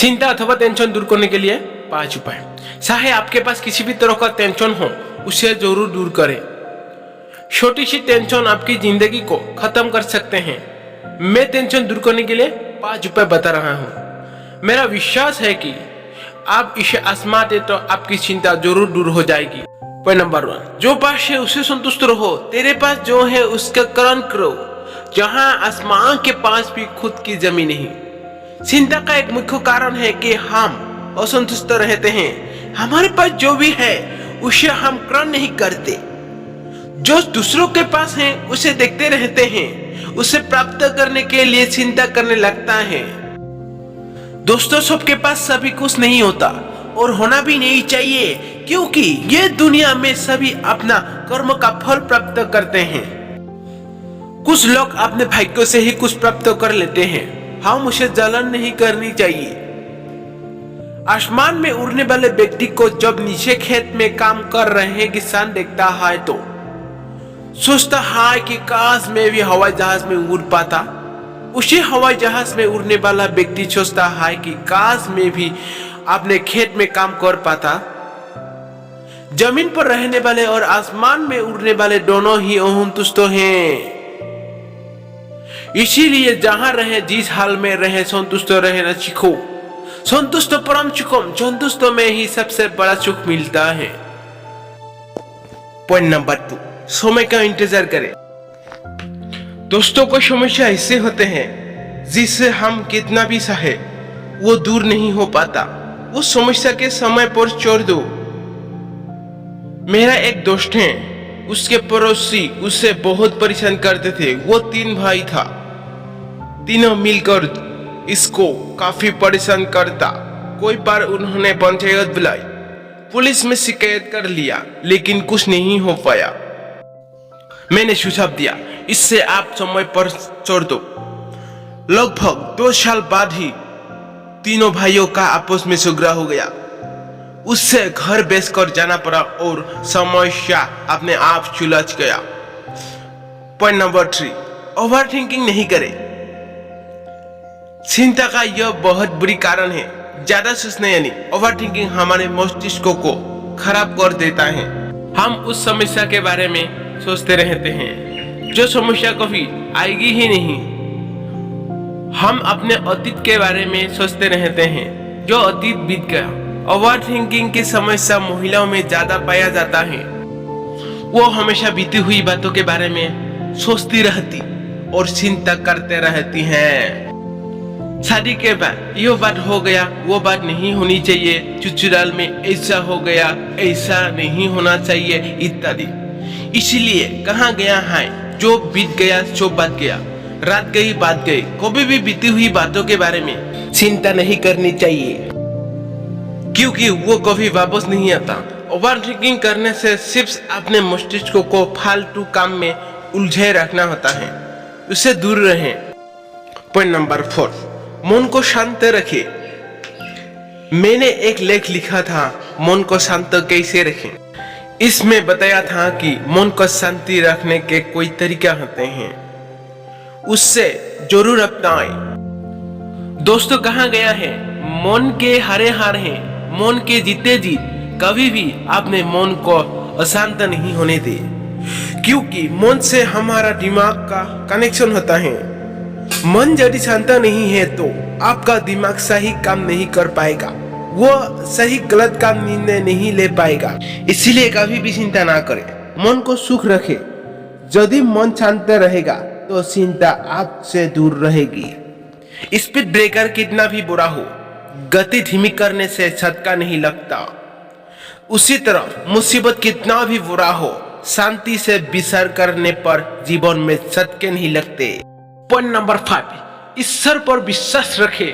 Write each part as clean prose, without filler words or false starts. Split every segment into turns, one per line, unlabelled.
चिंता अथवा टेंशन दूर करने के लिए 5 उपाय। चाहे आपके पास किसी भी तरह का टेंशन हो, उसे जरूर दूर करें। छोटी सी टेंशन आपकी जिंदगी को खत्म कर सकते हैं। मैं टेंशन दूर करने के लिए 5 उपाय बता रहा हूँ। मेरा विश्वास है कि आप इसे आजमाते तो आपकी चिंता जरूर दूर हो जाएगी। पॉइंट नंबर 1, जो पास है उसे संतुष्ट रहो। तेरे पास जो है उसका कर्म करो, जहां आसमान के पास भी खुद की जमीन नहीं। चिंता का एक मुख्य कारण है कि हम असंतुष्ट रहते हैं। हमारे पास जो भी है उसे हम ग्रहण नहीं करते। जो दूसरों के पास है उसे देखते रहते हैं, उसे प्राप्त करने के लिए चिंता करने लगता है। दोस्तों, सबके पास सभी कुछ नहीं होता और होना भी नहीं चाहिए, क्योंकि ये दुनिया में सभी अपना कर्म का फल प्राप्त करते हैं। कुछ लोग अपने भाग्य से ही कुछ प्राप्त कर लेते हैं। हम उसे जलन नहीं करनी चाहिए। आसमान में उड़ने वाले व्यक्ति को जब नीचे खेत में काम कर रहे किसान देखता है तो सोचता है कि काश मैं भी हवाई जहाज में उड़ पाता। उसी हवाई जहाज में उड़ने वाला व्यक्ति सोचता है कि काश मैं भी अपने खेत में काम कर पाता। जमीन पर रहने वाले और आसमान में उड़ने वाले दोनों ही असंतुष्ट हैं। इसीलिए जहां रहे, जिस हाल में रहे, संतुष्ट रहना सीखो। संतुष्ट परम सुखम, संतुष्ट में ही सबसे बड़ा सुख मिलता है। पॉइंट नंबर 2, समय का इंतजार करें। दोस्तों, को समस्या ऐसे होते हैं जिससे हम कितना भी चाहे वो दूर नहीं हो पाता। वो समस्या के समय पर छोड़ दो। मेरा एक दोस्त है, उसके पड़ोसी उसे बहुत परेशान करते थे। वो 3 भाई था, तीनों मिलकर इसको काफी परेशान करता। कोई बार उन्होंने पंचायत बुलाई, पुलिस में शिकायत कर लिया, लेकिन कुछ नहीं हो पाया। मैंने सुझाव दिया, इससे आप समय पर छोड़ दो। लगभग 2 साल बाद ही तीनों भाइयों का आपस में झगड़ा हो गया। उससे घर बेचकर जाना पड़ा और समस्या अपने आप सुलझ गया। पॉइंट नंबर 3, ओवर थिंकिंग नहीं करें। चिंता का यह बहुत बुरी कारण है। ज्यादा सोचना यानी ओवर थिंकिंग हमारे मस्तिष्क को खराब कर देता है। हम उस समस्या के बारे में सोचते रहते हैं जो समस्या कभी आएगी ही नहीं। हम अपने अतीत के बारे में सोचते रहते हैं जो अतीत बीत गया। ओवर थिंकिंग की समस्या महिलाओं में ज्यादा पाया जाता है। वो हमेशा बीती हुई बातों के बारे में सोचती रहती और चिंता करते रहती हैं। शादी के बाद ये बात हो गया, वो बात नहीं होनी चाहिए। ससुराल में ऐसा हो गया, ऐसा नहीं होना चाहिए इत्यादि। इसीलिए कहा गया है, जो बीत गया सो बात गया। रात गई बात गई। कभी भी बीती हुई बातों के बारे में चिंता नहीं करनी चाहिए, क्योंकि वो कभी वापस नहीं आता। ओवर थिंकिंग करने से सिर्फ अपने मस्तिष्क को फालतू काम में उलझे रखना होता है। उससे दूर रहें। पॉइंट नंबर 4, मन को शांत रखें। मैंने एक लेख लिखा था, मन को शांत कैसे रखें। इसमें बताया था कि मन को शांति रखने के कोई तरीका होते हैं, उससे जरूर अपनाएं। दोस्तों, कहा गया है, मन के हारे हार हैं, मन के जीते जीत। कभी भी अपने मन को अशांत नहीं होने दे, क्योंकि मन से हमारा दिमाग का कनेक्शन होता है। मन यदि शांत नहीं है तो आपका दिमाग सही काम नहीं कर पाएगा। वो सही गलत का निर्णय नहीं ले पाएगा। इसीलिए कभी भी चिंता ना करें, मन को सुख रखें। यदि मन शांत रहेगा तो चिंता आपसे दूर रहेगी। स्पीड ब्रेकर कितना भी बुरा हो, गति धीमी करने से झटका नहीं लगता। उसी तरह मुसीबत कितना भी बुरा हो, शांति से विचार करने पर जीवन में झटके नहीं लगते। पॉइंट नंबर 5, ईश्वर पर विश्वास रखें।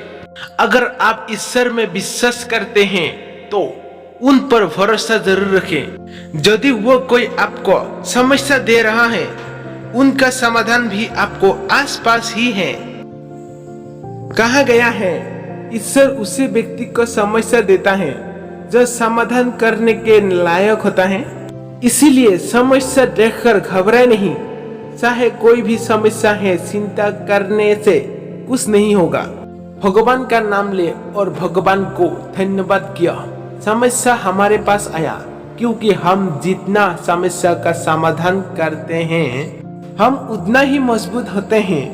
अगर आप ईश्वर में विश्वास करते हैं तो उन पर भरोसा जरूर रखें। यदि वो कोई आपको समस्या दे रहा है, उनका समाधान भी आपको आसपास ही है। कहा गया है, ईश्वर उसी व्यक्ति को समस्या देता है जो समाधान करने के लायक होता है। इसीलिए समस्या देखकर घबराए नहीं। चाहे कोई भी समस्या है, चिंता करने से कुछ नहीं होगा।
भगवान का नाम ले और भगवान को धन्यवाद किया। समस्या हमारे पास आया क्योंकि हम जितना समस्या का समाधान करते हैं हम उतना ही मजबूत होते हैं।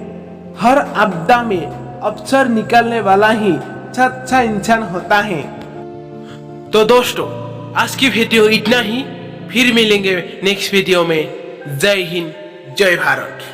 हर आपदा में अवसर निकालने वाला ही अच्छा इंसान होता है।
तो दोस्तों आज की वीडियो इतना ही, फिर मिलेंगे नेक्स्ट वीडियो में। जय हिंद, जय भारत।